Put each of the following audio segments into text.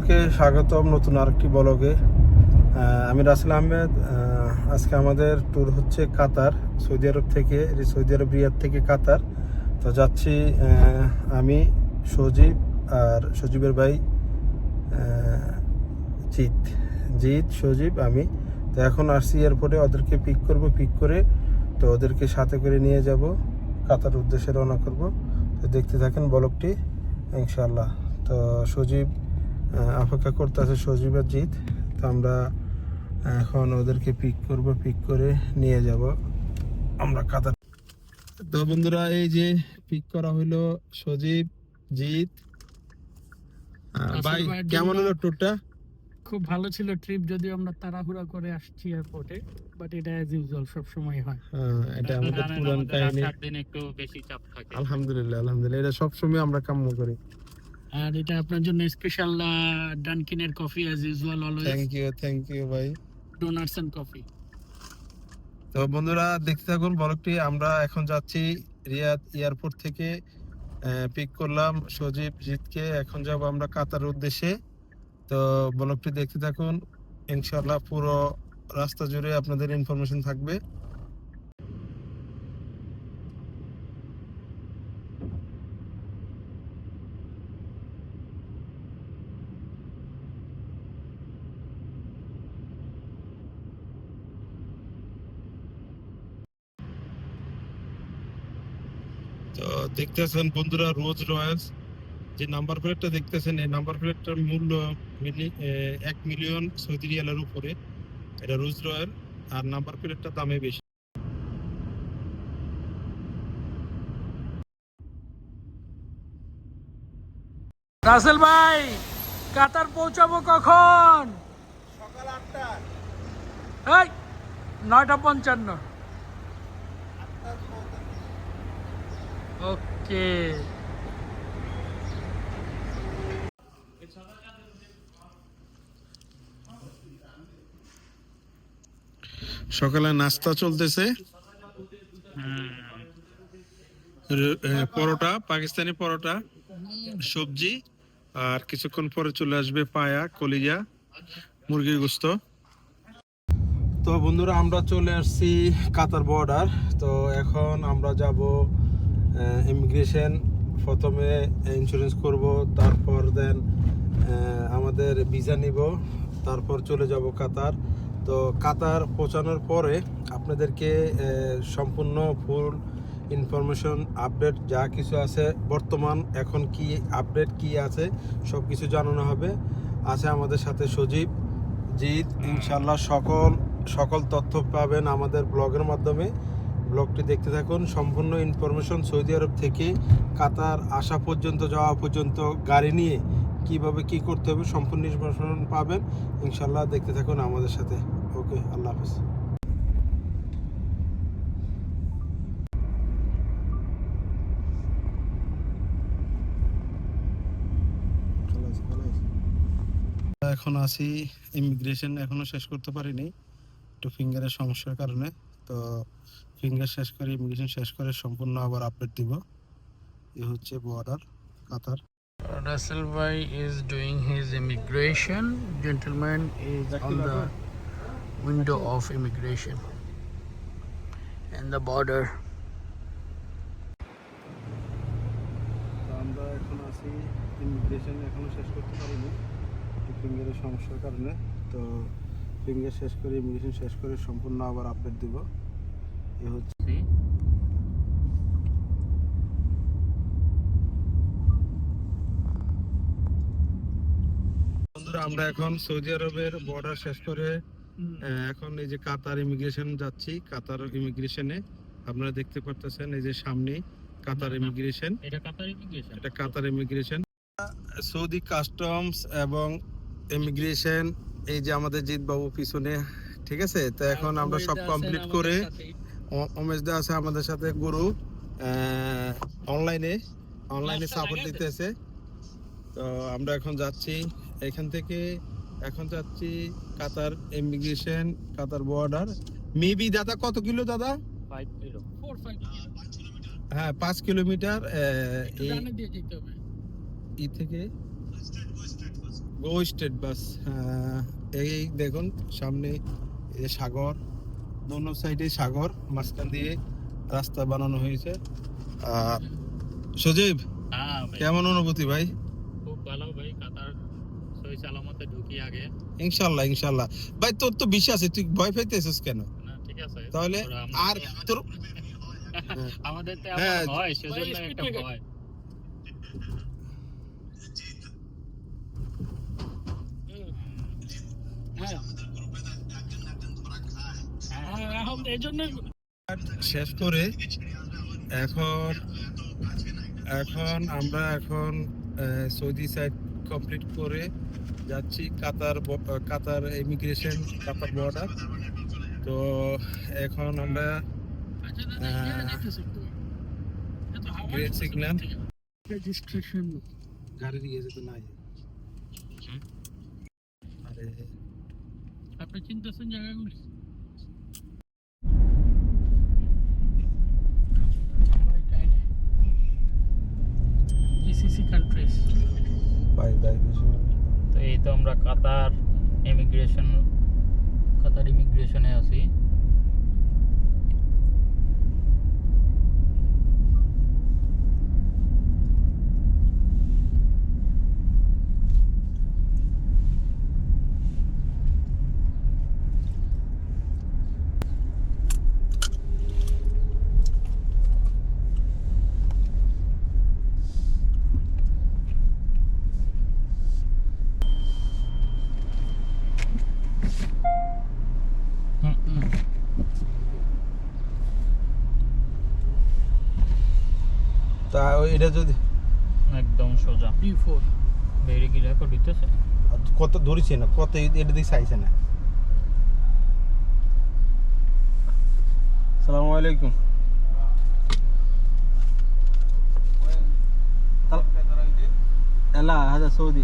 সকলকে স্বাগতম নতুন আরেকটি ব্লগে। আমি রাসেল আহমেদ। আজকে আমাদের ট্যুর হচ্ছে কাতার, সৌদি আরব থেকে, সৌদি আরব রিয়াদ থেকে কাতার। তো যাচ্ছি আমি, সজীব আর সজীবের ভাই জিৎ, সজীব, আমি। তো এখন আসছি এয়ারপোর্টে, ওদেরকে পিক করব, পিক করে তো ওদেরকে সাথে করে নিয়ে যাব, কাতার উদ্দেশ্যে রওনা করব। তো দেখতে থাকেন ব্লগটি ইনশাআল্লাহ। তো সজীব অপেক্ষা করতে আছে, সজীব আর জিৎ। তো আমরা এখন ওদেরকে পিক করব, পিক করে নিয়ে যাব আমরা কাতার। তো বন্ধুরা, এই যে পিক করা হইলো সজীব, জিৎ। ভাই কেমন হলো ট্যুরটা? খুব ভালো ছিল ট্রিপ, যদিও আমরা তাড়াহুড়া করে আসছি এয়ারপোর্টে, বাট এটা অ্যাজ ইউজুয়াল সব সময় হয়। এটা আমাদের পুরান কাহিনী। দিন একটু বেশি চাপ থাকে। আলহামদুলিল্লাহ, এটা সব সময় আমরা কাম্য করি। আর এটা আপনার জন্য স্পেশাল ডানকিনের coffee, as usual always. Thank you ভাই। Donuts and coffee. তো বন্ধুরা, দেখতে থাকুন ব্লগটি। আমরা এখন যাচ্ছি রিয়াদ এয়ারপোর্ট থেকে, পিক করলাম সজীব, জিতকে। এখন যাব আমরা কাতার উদ্দেশ্যে। তো ব্লগটি দেখতে থাকুন ইনশাআল্লাহ, পুরো রাস্তা জুড়ে আপনাদের ইনফরমেশন থাকবে। তো দেখতেছেন বন্ধুরা, রোজ রয়েলস যে নাম্বার প্লেটটা দেখতেছেন, এই নাম্বার প্লেটটার মূল্য 1 মিলিয়ন সৌদি রিয়ালের উপরে। এটা রোজ রয়েল, আর নাম্বার প্লেটটা দামে বেশি। রাসেল ভাই, কাতার পৌঁছাবো কখন? সকাল 8টা। এই 9:55। ওকে। সকালে নাস্তা চলতেছে, পরোটা, পাকিস্তানি পরোটা, সবজি, আর কিছুক্ষণ পরে চলে আসবে পায়া, কলিজা, মুরগির গোস্ত। তো বন্ধুরা, আমরা চলে আসছি কাতার বর্ডার। তো এখন আমরা যাব ইমিগ্রেশন। প্রথমে ইন্স্যুরেন্স করব, তারপর দেন আমাদের ভিসা নিব, তারপর চলে যাব কাতার। তো কাতার পৌঁছানোর পরে আপনাদেরকে সম্পূর্ণ ফুল ইনফরমেশন, আপডেট যা কিছু আছে, বর্তমান এখন কি আপডেট কি আছে, সব কিছু জানানো হবে। আছে আমাদের সাথে সজীব, জিৎ। ইনশাল্লাহ সকল তথ্য পাবেন আমাদের ব্লগের মাধ্যমে। ব্লগটি দেখতে থাকুন। সম্পূর্ণ ইনফরমেশন সৌদি আরব থেকে কাতার আসা পর্যন্ত, যাওয়া পর্যন্ত, গাড়ি নিয়ে কিভাবে কি করতে হবে, সম্পূর্ণ ইনফরমেশন পাবেন ইনশাল্লাহ। দেখতে থাকুন আমাদের সাথে। ওকে, আল্লাহ হাফেজ। এখন আছি ইমিগ্রেশন, এখনো শেষ করতে পারিনি, একটু ফিঙ্গারের সমস্যার কারণে। তো ফিঙ্গার শেষ করে, ইমিগ্রেশন শেষ করে সম্পূর্ণ আবার আপডেট দিব। এই হচ্ছে border Qatar. Russell Bhai is doing his immigration. Gentleman is on the window of immigration and the border. আমরা এখন আছি ইমিগ্রেশন, এখনো শেষ করতে পারিনি একটু ফিঙ্গারের সমস্যার কারণে। তো ফিঙ্গার শেষ করে, ইমিগ্রেশন শেষ করে সম্পূর্ণ আবার আপডেট দিব। এই হচ্ছে বন্ধুরা, আমরা এখন সৌদি আরবের বর্ডার শেষ করে এখন এই যে কাতার ইমিগ্রেশন যাচ্ছি। কাতার ইমিগ্রেশনে আপনারা দেখতে পারতেছেন, এই যে সামনে কাতার ইমিগ্রেশন। এটা কাতার ইমিগ্রেশন, সৌদি কাস্টমস এবং ইমিগ্রেশন। এই যে আমাদের জিৎ বাবু পিছনে, ঠিক আছে। তো এখন আমরা সব কমপ্লিট করে, ওমেশ দা আছে আমাদের সাথে, গুরু অনলাইনে সাপোর্ট দিতেছে। তো আমরা এখন যাচ্ছি এখান থেকে, এখন যাচ্ছি কাতার ইমিগ্রেশন, কাতার বর্ডার। মেবি দাদা কত কিলো দাদা? 5 কিলো, 4-5 হ্যাঁ, 5 কিলোমিটার। এই থেকে গো স্টেট বাস। এই দেখুন সামনে এই যে সাগর, দোনো সাইডে সাগর, মাঝখান দিয়ে রাস্তা বানানো হয়েছে। আর সজীব, হ্যাঁ ভাই, কেমন অনুভূতি ভাই? খুব ভালো ভাই। কাতার সহি সালামতে ঢুকি আগে। ইনশাল্লাহ ইনশাল্লাহ। ভাই তোর তো বিশ্বাস আছে, তুই ভয় পাইতেছিস কেন? না ঠিক আছে। তাহলে ওরা আর তোর আমাদের তো হ্যাঁ, এমন হয়, সেজন্য একটা ভয়। এই জন্য শেষ করে এখন এখন আমরা সৌদি সাইড কমপ্লিট করে যাচ্ছি কাতার ইমিগ্রেশন, কাতার বর্ডার। তো এখন আমরা গ্রিন সিগন্যাল রেজিস্ট্রেশন গাড়ি দিয়ে যেতে নাই। আরে আপনি চিন্তাছেন জায়গাগুলি জিসিসি কান্ট্রিজ। ভাই ভাই তো এই তো আমরা কাতার ইমিগ্রেশনে আছি। তা এটা যদি একদম সোজা। D4 বেড়ে কি রেকর্ড দিতেছে? কত ধরেছে না, কত এটা দিকে চাইছে না। আসসালামু আলাইকুম। এলা হাজা সৌদি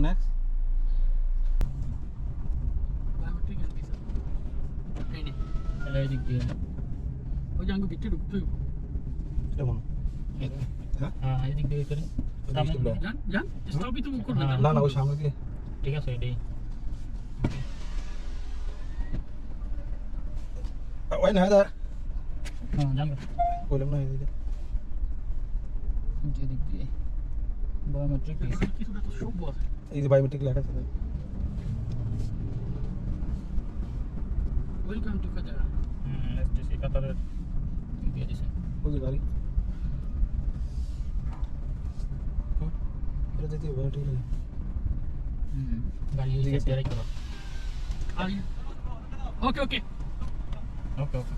নেক্সট। এই দিক দিয়ে। ওই জাঙ্গু ভিতরে ঢুকতে কেমন? হ্যাঁ, এই দিক দিয়ে করে। যান যান স্টপই তো মুখ করবে হ্যাঁ। না না ওই সামনে দিয়ে। ঠিক আছে, এটাই। ওই না হাজা হ্যাঁ, জানো বললাম না এদিকে। যে দিক দিয়ে বায়োমেট্রিক কিছুটা তো সব আছে। এই যে বায়োমেট্রিক লেখা আছে। Welcome to Qatar. এসটিসি কাতারের দিয়ে দিছে। ওই যে গাড়ি এটা যেতে বায়োমেট্রিক লেখা। গাড়ি এসে দিয়ে রাখো। Okay okay okay okay.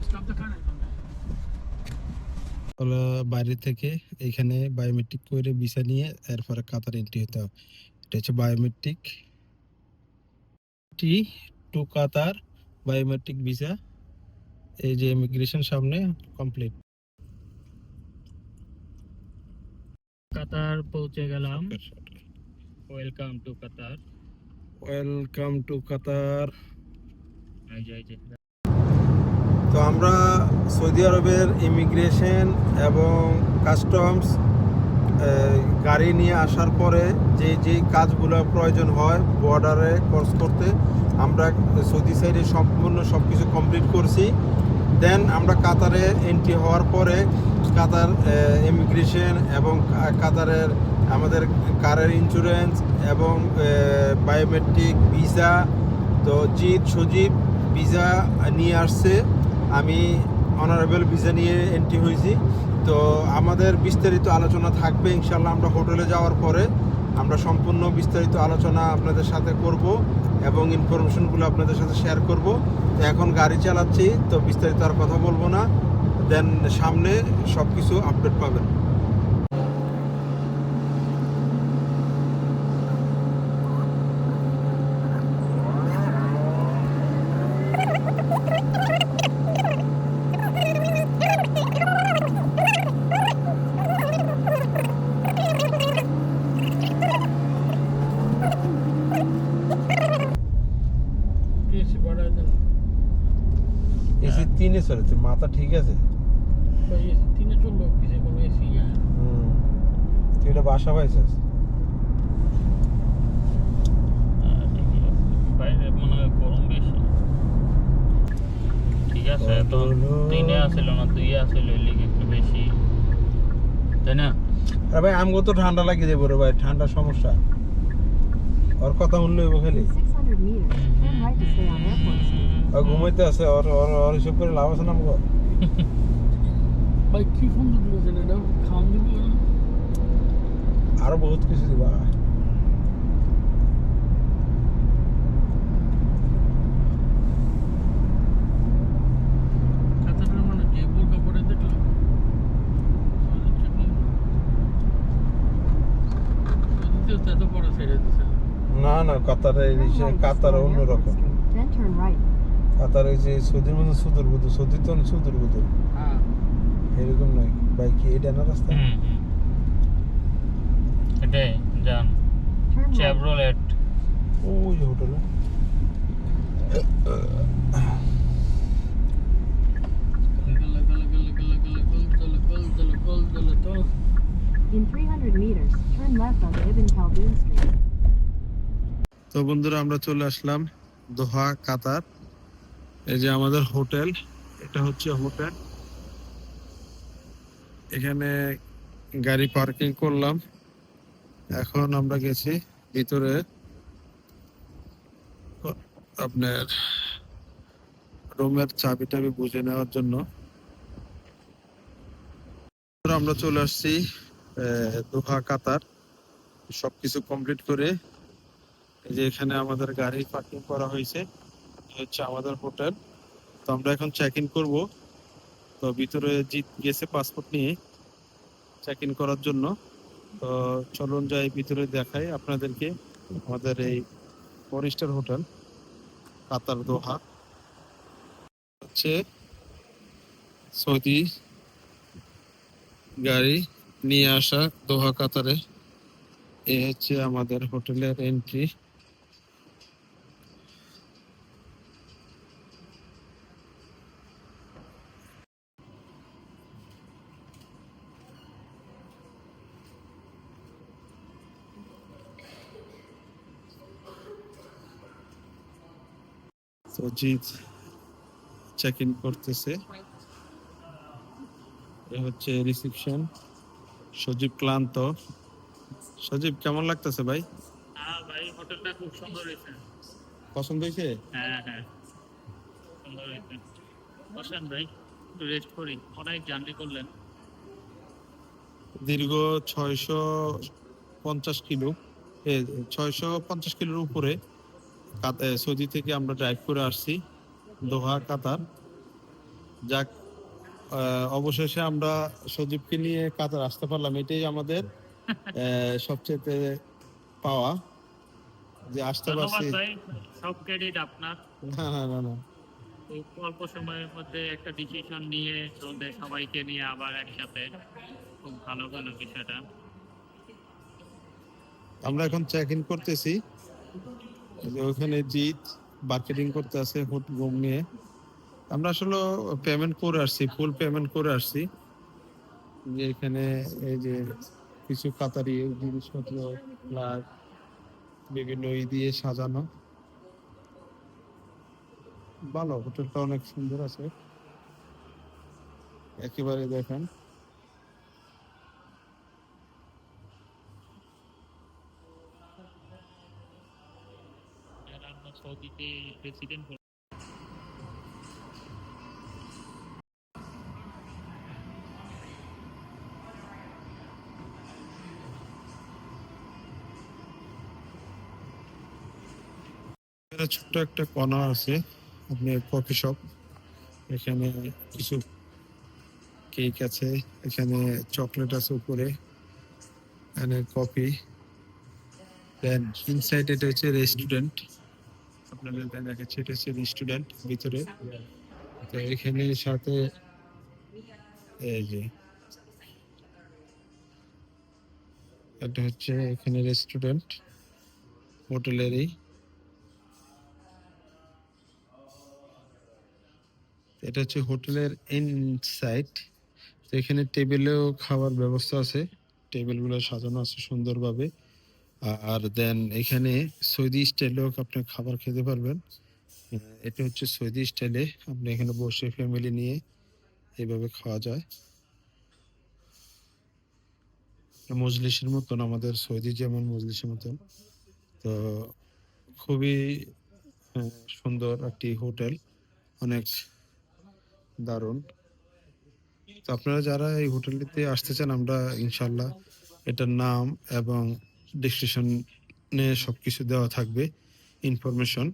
Stop the car. বাইরে থেকে এখানে বায়োমেট্রিক করে ভিসা নিয়ে এরপরে কাতার এন্ট্রি হতে হবে। এটা হচ্ছে biometric to Qatar biometric visa. এই যে ইমিগ্রেশন সামনে কমপ্লিট। কাতার পৌঁছে গেলাম। Welcome to Qatar. Welcome to Qatar. এই যে তো আমরা সৌদি আরবের ইমিগ্রেশন এবং কাস্টমস গাড়ি নিয়ে আসার পরে যে যে কাজগুলো প্রয়োজন হয় বর্ডারে ক্রস করতে, আমরা সৌদি সাইডে সম্পূর্ণ সব কিছু কমপ্লিট করছি। দেন আমরা কাতারে এন্ট্রি হওয়ার পরে কাতার ইমিগ্রেশন এবং কাতারের আমাদের কারের ইন্স্যুরেন্স এবং বায়োমেট্রিক ভিসা, তো সজীব ভিসা নিয়ে আসছে, আমি অনারেবল ভিসা নিয়ে এন্ট্রি হয়েছি। তো আমাদের বিস্তারিত আলোচনা থাকবে ইনশাল্লাহ। আমরা হোটেলে যাওয়ার পরে আমরা সম্পূর্ণ বিস্তারিত আলোচনা আপনাদের সাথে করব এবং ইনফরমেশনগুলো আপনাদের সাথে শেয়ার করব। তো এখন গাড়ি চালাচ্ছি, তো বিস্তারিত আর কথা বলবো না। দেন সামনে সব কিছু আপডেট পাবেন। এসি বাড়ায় দেন। এসি 3-এ চলেছে, মাথা ঠিক আছে। ভাই এসি 3-এ চললো, পিছে কোনো এসি তুই এটা বাসা পাইছিস? ঠিকই আছে। বাইরে মনে হয় গরম বেশি। ঠিক আছে, তো 3-এ আসিল না 2-এ আসিল, এর লিগে একটু বেশি, তাই না? আরে ভাই আমগো তো ঠান্ডা লাগিয়ে দেবো রে ভাই, ঠান্ডার সমস্যা। ওর কথা শুনলে হইব খালি। In 600 meters, turn right to stay on Airport Street. আর ঘুমাইতে আছে, ওর হিসেব করে লাভ আছে না আমগো? ভাই কি সুন্দর দিয়েছেন এটা, খাওয়ান দিবি না? আরো বহুত কিছু দিবা। কাতারের মানে যে বোরকা পরে দেখলাম এত বড় ছেড়ে দিচ্ছে। না না, কাতারে Turn right to stay Qatar on Airport অন্যরকম। Street, then turn right. কাতার ওই যে সৌদির মতো সুদূর বুদু, সৌদি তো সুদূর বুদু, হ্যাঁ এরকম নয় ভাই। কি এটা না রাস্তা? এটাই যান Turn right. চ্যাভরোলেট। ওই যে হোটেলে। In 300 meters, turn left on Ibn Khaldun Street. তো বন্ধুরা আমরা চলে আসলাম দোহা, কাতার। এই যে আমাদের হোটেল, এটা হচ্ছে হোটেল। এখানে গাড়ি পার্কিং করলাম। এখন আমরা গেছি ভিতরে আপনার রুমের চাবি টাবি বুঝে নেওয়ার জন্য। আমরা চলে আসছি দোহা, কাতার। সবকিছু কমপ্লিট করে এই যে এখানে আমাদের গাড়ি পার্কিং করা হয়েছে, এই হচ্ছে আমাদের হোটেল। তো আমরা এখন চেক ইন করবো। তো ভিতরে জিত গেছে পাসপোর্ট নিয়ে চেক ইন করার জন্য। তো চলুন যাই ভিতরে দেখাই আপনাদেরকে আমাদের এই 4 স্টার হোটেল কাতার দোহা। হচ্ছে সৌদি গাড়ি নিয়ে আসা দোহা, কাতারে। এই হচ্ছে আমাদের হোটেলের এন্ট্রি। তো জিৎ চেক ইন করতেছে। এ হচ্ছে রিসেপশন। সজীব ক্লান্ত। সজীব কেমন লাগতেছে ভাই? হ্যাঁ ভাই, হোটেলটা খুব সুন্দর হয়েছে। পছন্দ হয়েছে? হ্যাঁ হ্যাঁ, সুন্দর হয়েছে। বসেন ভাই, একটু রেস্ট করি, অনেক জার্নি করলেন। দীর্ঘ 650 কিলো, 650 কিলোর উপরে সৌদি থেকে আমরা ড্রাইভ করে আসছি দোহা, কাতার। যাক, অবশেষে আমরা সজীবকে নিয়ে কাতার আসতে পারলাম। এটাই আমাদের সবচেয়ে পাওয়া, যে আসতে ধন্যবাদ পারছি। ভাই, সব ক্রেডিট আপনার। না না না না, এই অল্প সময়ের মধ্যে একটা ডিসিশন নিয়ে আমাদের সবাইকে নিয়ে আবার একসাথে, খুব ভালো হলো বিষয়টা। আমরা এখন চেক ইন করতেছি। এই যে ওখানে জিৎ মার্কেটিং করতে আছে রুম নিয়ে। আমরা আসলে পেমেন্ট করে আসছি, ফুল পেমেন্ট করে আসছি। যে এখানে এই যে কিছু কাতারি জিনিসপত্র প্লাস বিভিন্ন ই দিয়ে সাজানো। ভালো, হোটেলটা অনেক সুন্দর আছে একেবারে। দেখেন আর আমরা সৌদিতে প্রেসিডেন্ট। এখানে ছোট্ট একটা কর্নার আছে, আপনি কফি শপ। এখানে কিছু কেক আছে, এখানে চকলেট আছে উপরে, এখানে কফি। দেন ইনসাইড এটা হচ্ছে রেস্টুরেন্ট। আপনাদের দেখাচ্ছে এটা হচ্ছে রেস্টুরেন্ট ভিতরে। তো এখানে সাথে এই যে এটা হচ্ছে এখানে রেস্টুরেন্ট হোটেলেরই। এটা হচ্ছে হোটেলের ইনসাইড। তো এখানে টেবিলেও খাবার ব্যবস্থা আছে। টেবিলগুলো সাজানো আছে সুন্দরভাবে। আর দেন এখানে সৌদি স্টাইলেও আপনি খাবার খেতে পারবেন। এটা হচ্ছে সৌদি স্টাইলে, আপনি এখানে বসে ফ্যামিলি নিয়ে এইভাবে খাওয়া যায়। মজলিসের মতন, আমাদের সৌদি যেমন মজলিসের মতন। তো খুবই সুন্দর একটি হোটেল, অনেক দারুণ। তো আপনারা যারা এই হোটেলটিতে আসতে চান, আমরা ইনশাল্লাহ এটার নাম এবং ডেসক্রিপশনে সবকিছু দেওয়া থাকবে ইনফরমেশন।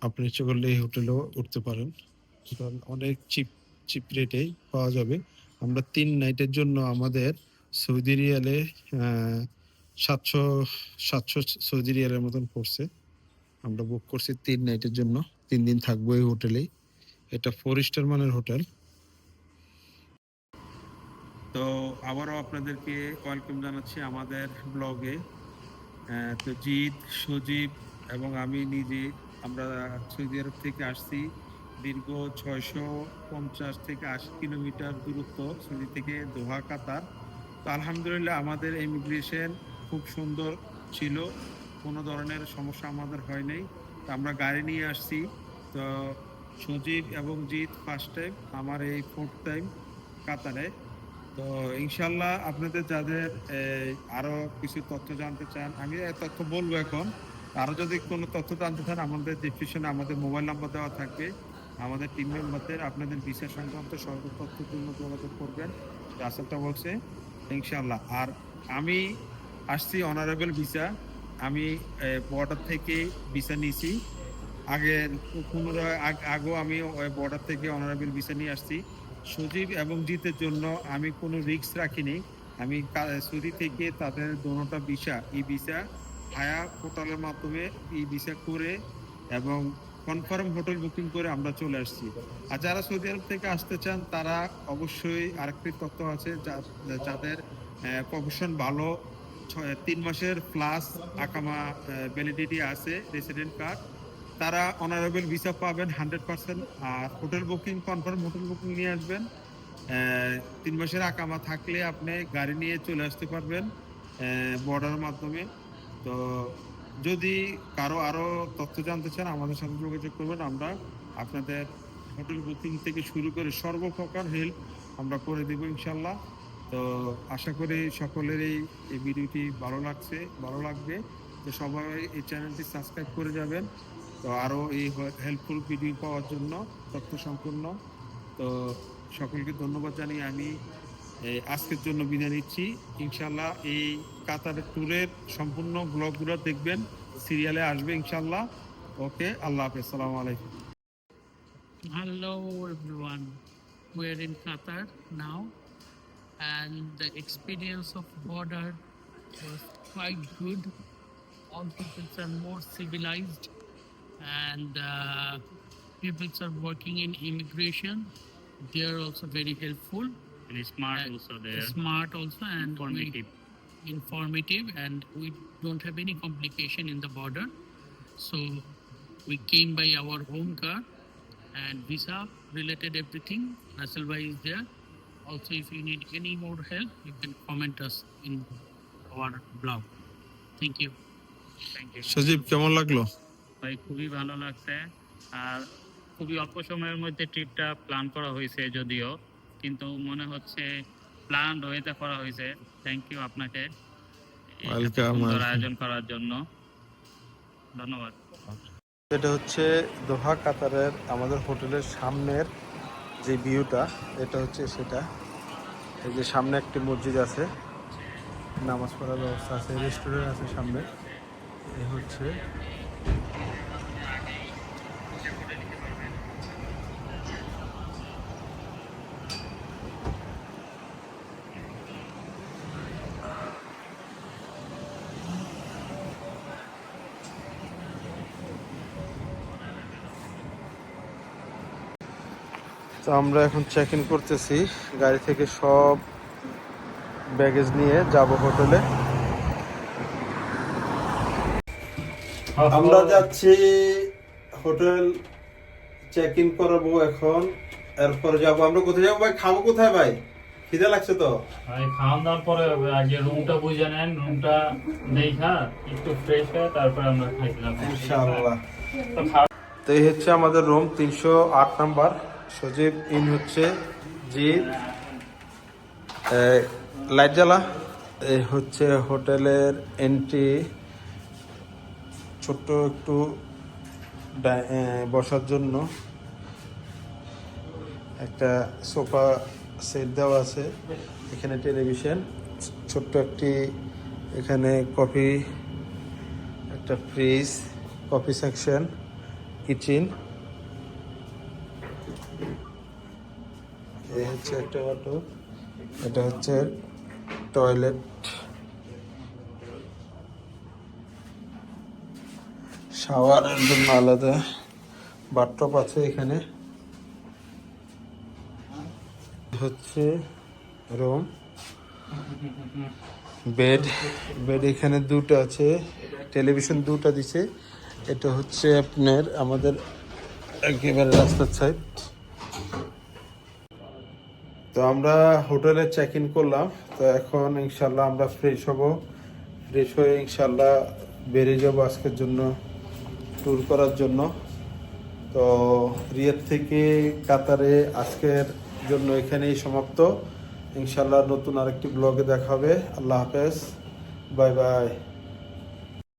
আপনি ইচ্ছে করলে এই হোটেলেও উঠতে পারেন, কারণ অনেক চিপ রেটেই পাওয়া যাবে। আমরা 3 নাইটের জন্য আমাদের সৌদি রিয়ালে 700 700 সৌদি রিয়ালের মতন পড়ছে। আমরা বুক করছি 3 নাইটের জন্য, 3 দিন থাকবো এই হোটেলেই। এটা 4 স্টার মানের হোটেল। তো আবারও আপনাদেরকে ওয়েলকাম জানাচ্ছি আমাদের ব্লগে। তো জিৎ, সজীব এবং আমি নিজে আমরা সৌদি আরব থেকে আসছি। দীর্ঘ 650 থেকে 80 কিলোমিটার দূরত্ব সৌদি থেকে দোহা, কাতার। তো আলহামদুলিল্লাহ আমাদের ইমিগ্রেশন খুব সুন্দর ছিল, কোনো ধরনের সমস্যা আমাদের হয় নাই। তো আমরা গাড়ি নিয়ে আসছি। তো সজীব এবং জিৎ ফার্স্ট টাইম, আমার এই 4th টাইম কাতারে। তো ইনশাল্লাহ আপনাদের যাদের আরো কিছু তথ্য জানতে চান, আমি এই তথ্য বলবো এখন। আরো যদি কোনো তথ্য জানতে চান, আমাদের ডিসক্রিপশনে আমাদের মোবাইল নাম্বার দেওয়া থাকবে। আমাদের টিম মেম্বারদের আপনাদের ভিসা সংক্রান্ত সর্ব তথ্যের জন্য যোগাযোগ করবেন, রাসেলটা বলছে ইনশাল্লাহ। আর আমি আসছি অনারেবল ভিসা, আমি বর্ডার থেকে ভিসা নিয়েছি। আগেও আমি বর্ডার থেকে অনারেবল ভিসা নিয়ে আসছি। সজীব এবং জিতের জন্য আমি কোনো রিস্ক রাখিনি। আমি সৌদি থেকে তাদের দোনোটা ভিসা, এই ভিসা হায়া পোর্টালের মাধ্যমে এই ভিসা করে এবং কনফার্ম হোটেল বুকিং করে আমরা চলে আসছি। আর যারা সৌদি আরব থেকে আসতে চান, তারা অবশ্যই আরেকটি তথ্য আছে, যাদের প্রফেশন ভালো, 3 মাসের প্লাস আকামা ভ্যালিডিটি আছে, রেসিডেন্ট কার্ড, তারা অনারেবল ভিসা পাবেন 100%। আর hotel booking, confirm hotel booking নিয়ে আসবেন। 3 মাসের আকামা থাকলে আপনি গাড়ি নিয়ে চলে আসতে পারবেন বর্ডারের মাধ্যমে। তো যদি কারো আরো তথ্য জানতে চান, আমাদের সাথে যোগাযোগ করবেন। আমরা আপনাদের হোটেল বুকিং থেকে শুরু করে সর্বপ্রকার হেল্প আমরা করে দেবো ইনশাল্লাহ। তো আশা করি সকলেরই এই ভিডিওটি ভালো লাগবে। তো সবাই এই চ্যানেলটি সাবস্ক্রাইব করে যাবেন, তো আরও এই হেল্পফুল ভিডিও পাওয়ার জন্য, তথ্য সম্পূর্ণ। তো সকলকে ধন্যবাদ জানিয়ে আমি আজকের জন্য বিদায় নিচ্ছি। ইনশাল্লাহ এই কাতারের ট্যুরের সম্পূর্ণ ব্লগগুলো দেখবেন, সিরিয়ালে আসবে ইনশাল্লাহ। ওকে, আল্লাহ হাফেজ, আসসালামু আলাইকুম। Hello everyone, we're in Qatar now, and the experience of border was quite good. All people are more civilized, and people are working in immigration. They are also very helpful, Very smart and also there. smart also, and Informative. informative, and we don't have any complication in the border. So we came by our own car, and visa related everything. Russell Bhai is there. Also, if you need any more help, you can comment us in our blog. Thank you. Thank you. সজীব, কেমন লাগলো? ভাই খুবই ভালো লাগছে। আর খুবই অল্প সময়ের মধ্যে ট্রিপটা প্ল্যান করা হয়েছে যদিও, কিন্তু মনে হচ্ছে প্ল্যান ওয়েতে করা হয়েছে। থ্যাংক ইউ আপনাকে এই এত Welcome, সুন্দর welcome. আয়োজন করার জন্য, ধন্যবাদ। এটা হচ্ছে দোহা কাতারের আমাদের হোটেলের সামনের যে ভিউটা, এটা হচ্ছে সেটা। এই যে সামনে একটি মসজিদ আছে, নামাজ পড়ার ব্যবস্থা আছে, রেস্টুরেন্ট আছে সামনে। এই হচ্ছে তো আমরা এখন চেক ইন করতেছি, গাড়ি থেকে সব ব্যাগেজ নিয়ে যাব হোটেলে। আমরা যাচ্ছি হোটেল, চেক ইন করাবো এখন। এরপর যাবো আমরা কোথায় যাবো ভাই, খাবো কোথায় ভাই? খিদে লাগছে তো? ভাই খাওয়া দাওয়ার পরে আগে রুমটা বুঝে নেন, রুমটা দেখা একটু ফ্রেশ হয়ে তারপরে আমরা খাইছিলাম ইনশাআল্লাহ। তো খাওয়া তো এই হচ্ছে আমাদের রুম 308 নাম্বার। সজীব ইন হচ্ছে জিৎ। লাইট জ্বালা। এই হচ্ছে হোটেলের এন্ট্রি, ছোট্ট একটু বসার জন্য একটা সোফা সেট দেওয়া আছে, এখানে টেলিভিশন, ছোট্ট একটি এখানে কফি, একটা ফ্রিজ, কফি সেকশন, কিচেন। এই হচ্ছে একটা অটো, এটা হচ্ছে টয়লেট। শাওয়ারের জন্য আলাদা বাথটব আছে এখানে। হচ্ছে রুম, বেড এখানে দুটো আছে, টেলিভিশন দুটো দিছে। এটা হচ্ছে আপনার আমাদের একেবারে রাস্তার সাইড। তো আমরা হোটেলে চেক ইন করলাম, তো এখন ইনশাল্লাহ আমরা ফ্রেশ হব, ফ্রেশ হয়ে ইনশাল্লাহ বেরিয়ে যাবো আজকের জন্য ট্যুর করার জন্য। তো রিয়াদ থেকে কাতারে আজকের জন্য এখানেই সমাপ্ত। ইনশাল্লাহ নতুন আরেকটি ব্লগে দেখা হবে। আল্লাহ হাফেজ, বাই বাই।